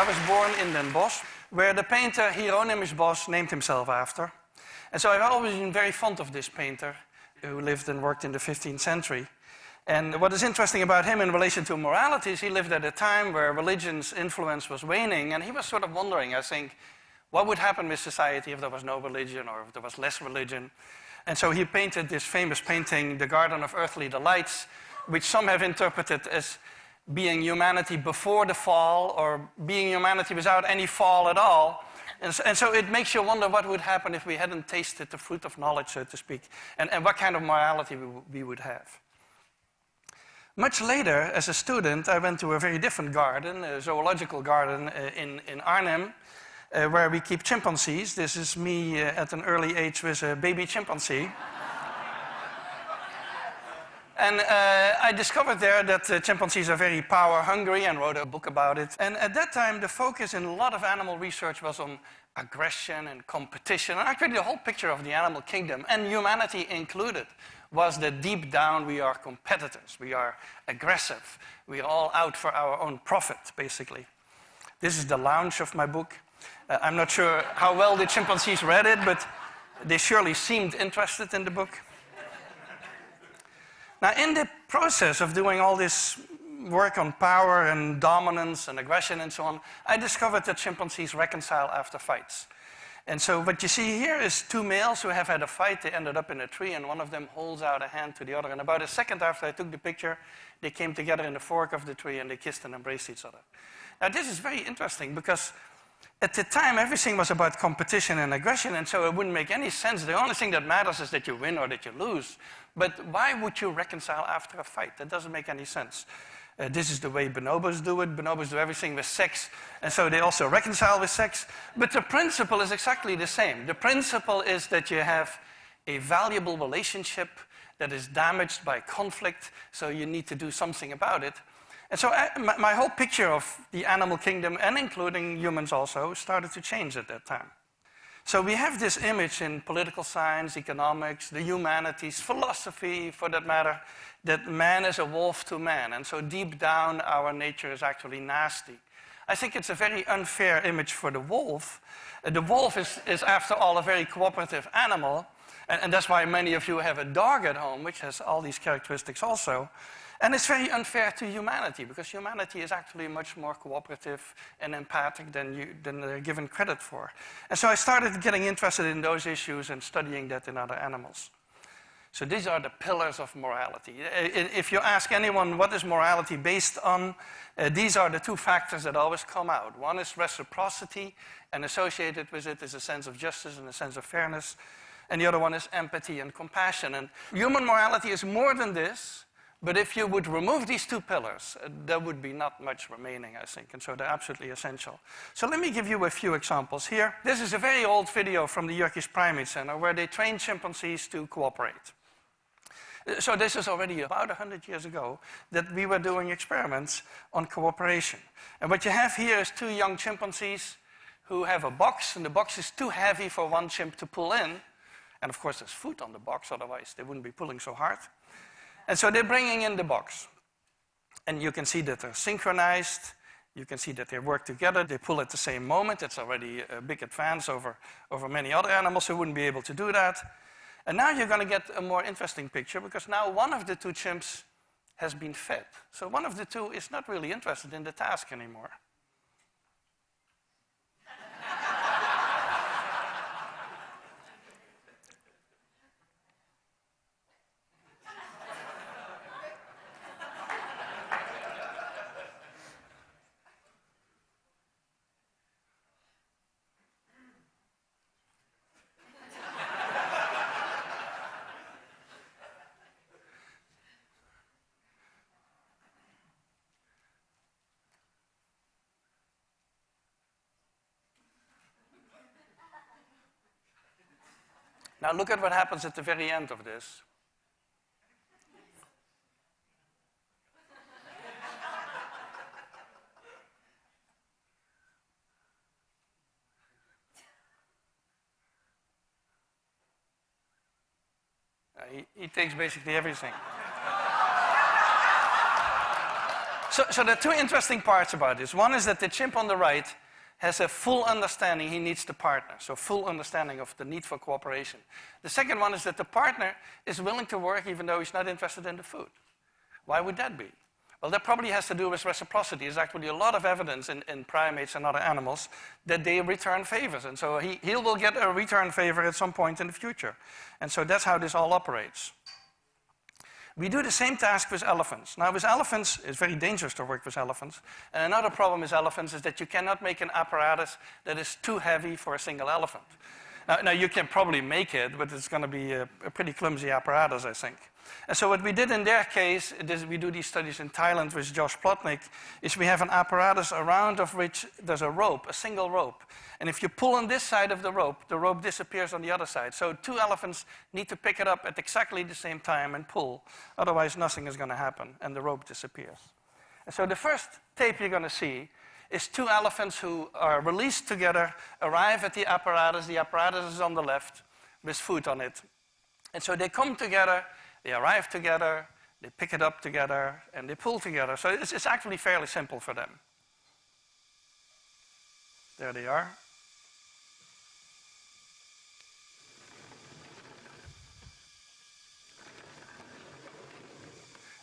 was born in Den Bosch, where the painter Hieronymus Bosch named himself after. And so I've always been very fond of this painter who lived and worked in the 15th century. And what is interesting about him in relation to morality is he lived at a time where religion's influence was waning, and he was sort of wondering, I think, what would happen with society if there was no religion or if there was less religion. And so he painted this famous painting, The Garden of Earthly Delights, which some have interpreted as being humanity before the fall or being humanity without any fall at all. And so it makes you wonder what would happen if we hadn't tasted the fruit of knowledge, so to speak, and what kind of morality we would have. Much later, as a student, I went to a very different garden, a zoological garden in Arnhem, where we keep chimpanzees. This is me at an early age with a baby chimpanzee. And I discovered there that chimpanzees are very power-hungry and wrote a book about it. And at that time, the focus in a lot of animal research was on aggression and competition. And actually, the whole picture of the animal kingdom, and humanity included, was that deep down we are competitors, we are aggressive, we are all out for our own profit, basically. This is the launch of my book. I'm not sure how well the chimpanzees read it, but they surely seemed interested in the book. Now, in the process of doing all this work on power and dominance and aggression and so on, I discovered that chimpanzees reconcile after fights. And so what you see here is two males who have had a fight. They ended up in a tree, and one of them holds out a hand to the other. And about a second after I took the picture, they came together in the fork of the tree, and they kissed and embraced each other. Now, this is very interesting because at the time, everything was about competition and aggression, and so it wouldn't make any sense. The only thing that matters is that you win or that you lose. But why would you reconcile after a fight? That doesn't make any sense. This is the way bonobos do it. Bonobos do everything with sex, and so they also reconcile with sex. But the principle is exactly the same. The principle is that you have a valuable relationship that is damaged by conflict, so you need to do something about it. And so my whole picture of the animal kingdom, and including humans also, started to change at that time. So we have this image in political science, economics, the humanities, philosophy for that matter, that man is a wolf to man. And so deep down our nature is actually nasty. I think it's a very unfair image for the wolf. The wolf is after all a very cooperative animal. And that's why many of you have a dog at home, which has all these characteristics also. And it's very unfair to humanity, because humanity is actually much more cooperative and empathic than they're given credit for. And so I started getting interested in those issues and studying that in other animals. So these are the pillars of morality. If you ask anyone what is morality based on, these are the two factors that always come out. One is reciprocity, and associated with it is a sense of justice and a sense of fairness. And the other one is empathy and compassion. And human morality is more than this. But if you would remove these two pillars, there would be not much remaining, I think, and so they're absolutely essential. So let me give you a few examples here. This is a very old video from the Turkish Primate Center where they train chimpanzees to cooperate. So this is already about 100 years ago that we were doing experiments on cooperation. And what you have here is two young chimpanzees who have a box, and the box is too heavy for one chimp to pull in. And of course there's food on the box, otherwise they wouldn't be pulling so hard. And so they're bringing in the box. And you can see that they're synchronized. You can see that they work together. They pull at the same moment. It's already a big advance over many other animals who wouldn't be able to do that. And now you're going to get a more interesting picture, because now one of the two chimps has been fed. So one of the two is not really interested in the task anymore. Now look at what happens at the very end of this. He takes basically everything. So there are two interesting parts about this. One is that the chimp on the right has a full understanding he needs the partner, so full understanding of the need for cooperation. The second one is that the partner is willing to work even though he's not interested in the food. Why would that be? Well, that probably has to do with reciprocity. There's actually a lot of evidence in primates and other animals that they return favors. And so he will get a return favor at some point in the future. And so that's how this all operates. We do the same task with elephants. Now, with elephants, it's very dangerous to work with elephants. And another problem with elephants is that you cannot make an apparatus that is too heavy for a single elephant. Now you can probably make it, but it's going to be a pretty clumsy apparatus, I think. And so what we did in their case, we do these studies in Thailand with Josh Plotnick, is we have an apparatus around of which there's a rope, a single rope. And if you pull on this side of the rope disappears on the other side. So two elephants need to pick it up at exactly the same time and pull. Otherwise, nothing is going to happen, and the rope disappears. And so the first tape you're going to see is two elephants who are released together, arrive at the apparatus is on the left with food on it. And so they come together, they arrive together, they pick it up together, and they pull together. So it's actually fairly simple for them. There they are.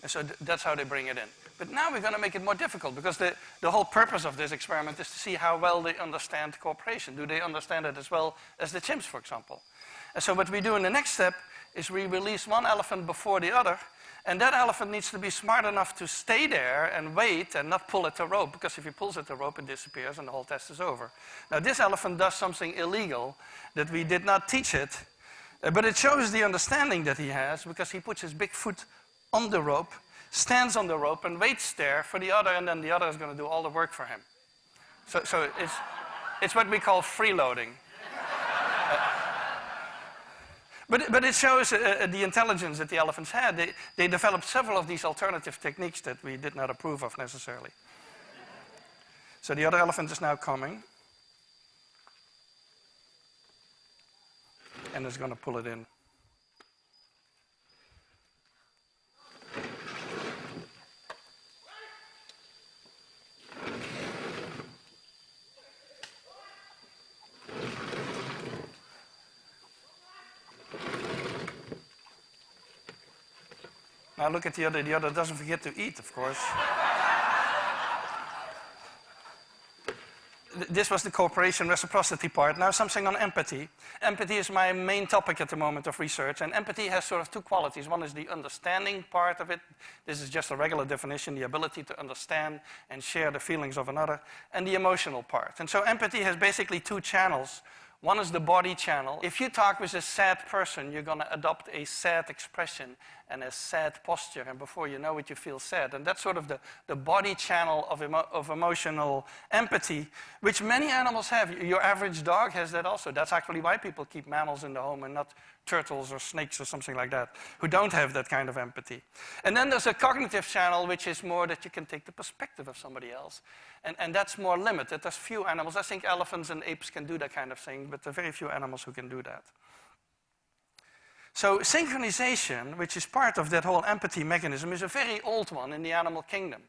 And so that's how they bring it in. But now we're going to make it more difficult, because the whole purpose of this experiment is to see how well they understand cooperation. Do they understand it as well as the chimps, for example? And so what we do in the next step is we release one elephant before the other, and that elephant needs to be smart enough to stay there and wait and not pull at the rope, because if he pulls at the rope, it disappears and the whole test is over. Now, this elephant does something illegal that we did not teach it, but it shows the understanding that he has, because he puts his big foot on the rope, stands on the rope and waits there for the other, and then the other is going to do all the work for him. So it's what we call freeloading. But it shows the intelligence that the elephants had. They developed several of these alternative techniques that we did not approve of necessarily. So the other elephant is now coming. And is going to pull it in. Now look at the other. The other doesn't forget to eat, of course. This was the cooperation reciprocity part. Now something on empathy. Empathy is my main topic at the moment of research, and empathy has sort of two qualities. One is the understanding part of it. This is just a regular definition, the ability to understand and share the feelings of another, and the emotional part. And so empathy has basically two channels. One is the body channel. If you talk with a sad person, you're going to adopt a sad expression and a sad posture, and before you know it, you feel sad. And that's sort of the body channel of emotional empathy, which many animals have. Your average dog has that also. That's actually why people keep mammals in the home and not turtles or snakes or something like that, who don't have that kind of empathy. And then there's a cognitive channel, which is more that you can take the perspective of somebody else. And that's more limited. There's few animals. I think elephants and apes can do that kind of thing, but there are very few animals who can do that. So synchronization, which is part of that whole empathy mechanism, is a very old one in the animal kingdom.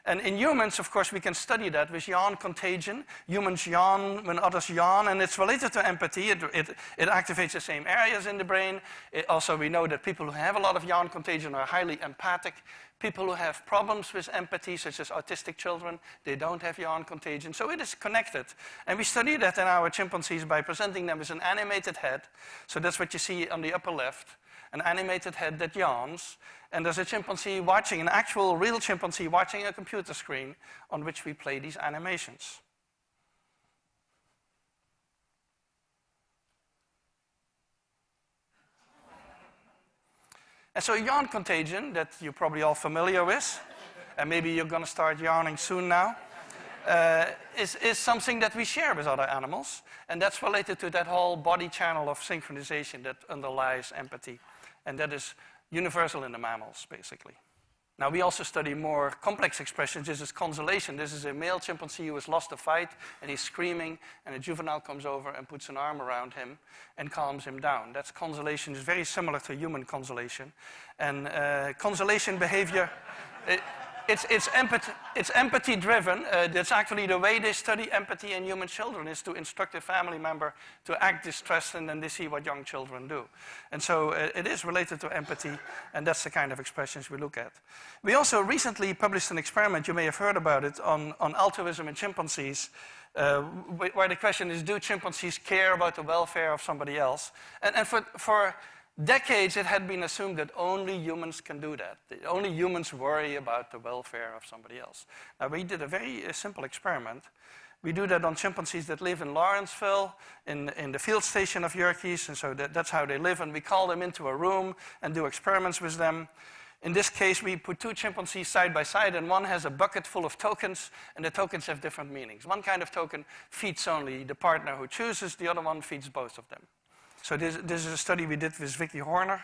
And in humans, of course, we can study that with yawn contagion. Humans yawn when others yawn, and it's related to empathy. It activates the same areas in the brain. Also, we know that people who have a lot of yawn contagion are highly empathic. People who have problems with empathy, such as autistic children, they don't have yawn contagion. So it is connected. And we study that in our chimpanzees by presenting them with an animated head. So that's what you see on the upper left, an animated head that yawns. And there's a chimpanzee watching, an actual real chimpanzee watching a computer screen on which we play these animations. And so yawn contagion, that you're probably all familiar with, and maybe you're going to start yawning soon now, is something that we share with other animals. And that's related to that whole body channel of synchronization that underlies empathy. And that is universal in the mammals, basically. Now, we also study more complex expressions. This is consolation. This is a male chimpanzee who has lost a fight, and he's screaming, and a juvenile comes over and puts an arm around him and calms him down. That's consolation. It's very similar to human consolation. And consolation behavior... It's empathy-driven. That's actually the way they study empathy in human children, is to instruct a family member to act distressed, and then they see what young children do. And so it is related to empathy, and that's the kind of expressions we look at. We also recently published an experiment, you may have heard about it, on altruism in chimpanzees, where the question is, do chimpanzees care about the welfare of somebody else? And for decades, it had been assumed that only humans can do that. Only humans worry about the welfare of somebody else. Now, we did a very simple experiment. We do that on chimpanzees that live in Lawrenceville, in the field station of Yerkes, and so that's how they live, and we call them into a room and do experiments with them. In this case, we put two chimpanzees side by side, and one has a bucket full of tokens, and the tokens have different meanings. One kind of token feeds only the partner who chooses, the other one feeds both of them. So this is a study we did with Vicky Horner.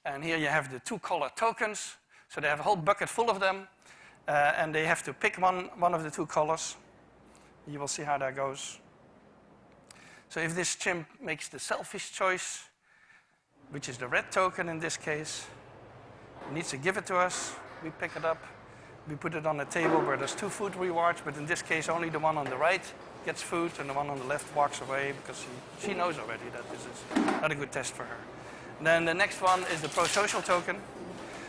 And here you have the two color tokens. So they have a whole bucket full of them. And they have to pick one of the two colors. You will see how that goes. So if this chimp makes the selfish choice, which is the red token in this case, he needs to give it to us. We pick it up. We put it on a table where there's two food rewards, but in this case only the one on the right gets food and the one on the left walks away, because she knows already that this is not a good test for her. And then the next one is the pro-social token.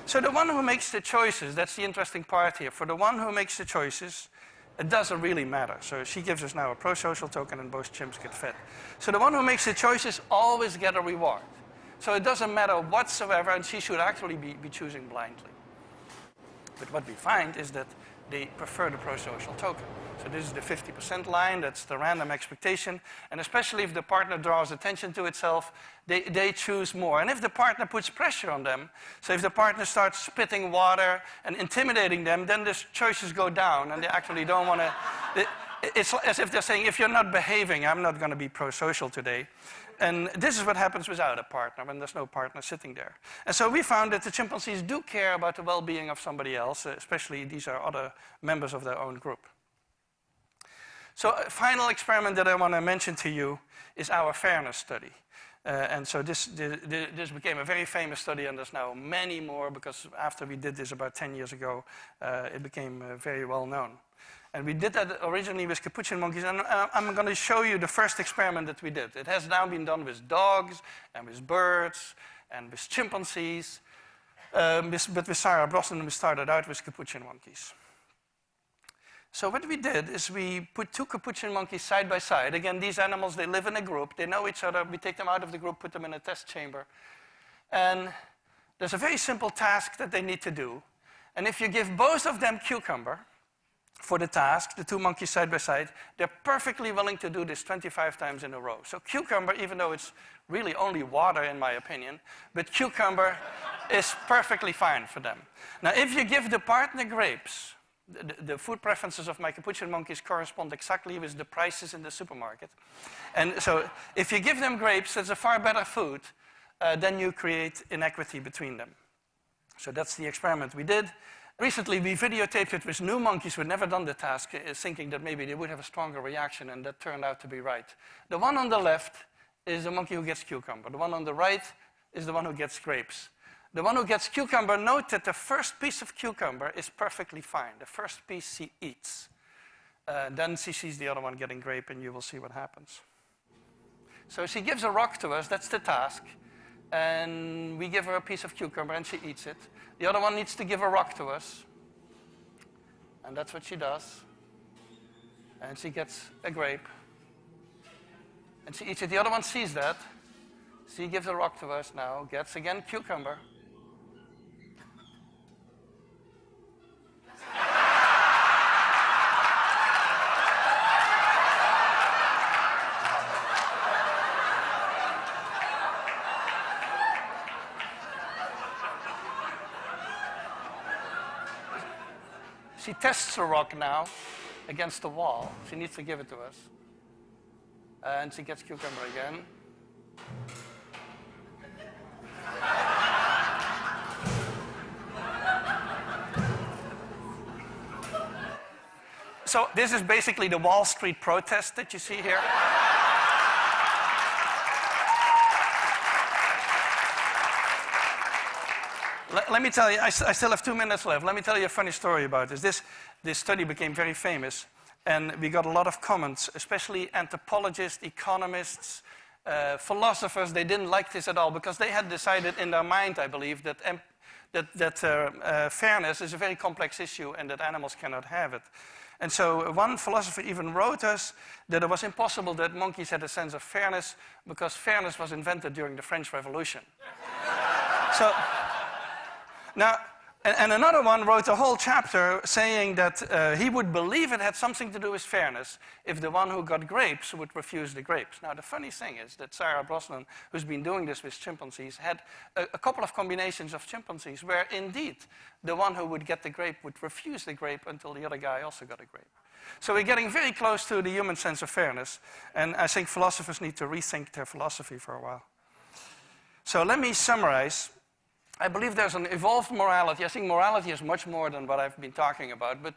So the one who makes the choices, that's the interesting part here. For the one who makes the choices, it doesn't really matter. So she gives us now a pro-social token and both chimps get fed. So the one who makes the choices always get a reward. So it doesn't matter whatsoever, and she should actually be choosing blindly. But what we find is that they prefer the pro-social token. So this is the 50% line, that's the random expectation. And especially if the partner draws attention to itself, they choose more. And if the partner puts pressure on them, so if the partner starts spitting water and intimidating them, then the choices go down and they actually don't want to... It's as if they're saying, if you're not behaving, I'm not going to be pro-social today. And this is what happens without a partner, when there's no partner sitting there. And so we found that the chimpanzees do care about the well-being of somebody else, especially these are other members of their own group. So a final experiment that I want to mention to you is our fairness study. And so this became a very famous study, and there's now many more, because after we did this about 10 years ago, it became very well known. And we did that originally with capuchin monkeys, and I'm going to show you the first experiment that we did. It has now been done with dogs, and with birds, and with chimpanzees. But with Sarah Brosnan, we started out with capuchin monkeys. So what we did is we put two capuchin monkeys side by side. Again, these animals, they live in a group. They know each other. We take them out of the group, put them in a test chamber. And there's a very simple task that they need to do. And if you give both of them cucumber for the task, the two monkeys side by side, they're perfectly willing to do this 25 times in a row. So cucumber, even though it's really only water in my opinion, but cucumber is perfectly fine for them. Now, if you give the partner grapes, the food preferences of my capuchin monkeys correspond exactly with the prices in the supermarket. And so if you give them grapes, that's a far better food, then you create inequity between them. So that's the experiment we did. Recently, we videotaped it with new monkeys who had never done the task, thinking that maybe they would have a stronger reaction, and that turned out to be right. The one on the left is the monkey who gets cucumber. The one on the right is the one who gets grapes. The one who gets cucumber, note that the first piece of cucumber is perfectly fine. The first piece she eats. Then she sees the other one getting grape, and you will see what happens. So she gives a rock to us, that's the task. And we give her a piece of cucumber, and she eats it. The other one needs to give a rock to us. And that's what she does. And she gets a grape. And she eats it. The other one sees that. She gives a rock to us now, gets again cucumber. She tests the rock now against the wall. She needs to give it to us. And she gets cucumber again. So this is basically the Wall Street protest that you see here. let me tell you, I still have 2 minutes left. Let me tell you a funny story about this. This study became very famous, and we got a lot of comments, especially anthropologists, economists, philosophers. They didn't like this at all because they had decided in their mind, I believe, that fairness is a very complex issue and that animals cannot have it. And so one philosopher even wrote us that it was impossible that monkeys had a sense of fairness because fairness was invented during the French Revolution. So, now, and another one wrote a whole chapter saying that he would believe it had something to do with fairness if the one who got grapes would refuse the grapes. Now, the funny thing is that Sarah Brosnan, who's been doing this with chimpanzees, had a couple of combinations of chimpanzees where indeed the one who would get the grape would refuse the grape until the other guy also got a grape. So we're getting very close to the human sense of fairness, and I think philosophers need to rethink their philosophy for a while. So let me summarize. I believe there's an evolved morality. I think morality is much more than what I've been talking about, but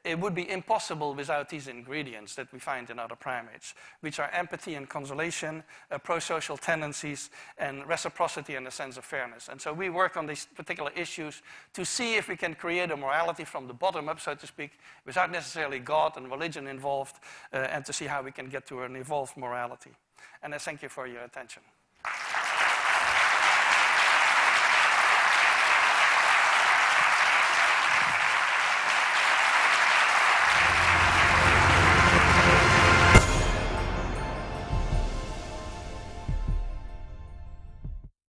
it would be impossible without these ingredients that we find in other primates, which are empathy and consolation, pro-social tendencies, and reciprocity and a sense of fairness. And so we work on these particular issues to see if we can create a morality from the bottom up, so to speak, without necessarily God and religion involved, and to see how we can get to an evolved morality. And I thank you for your attention.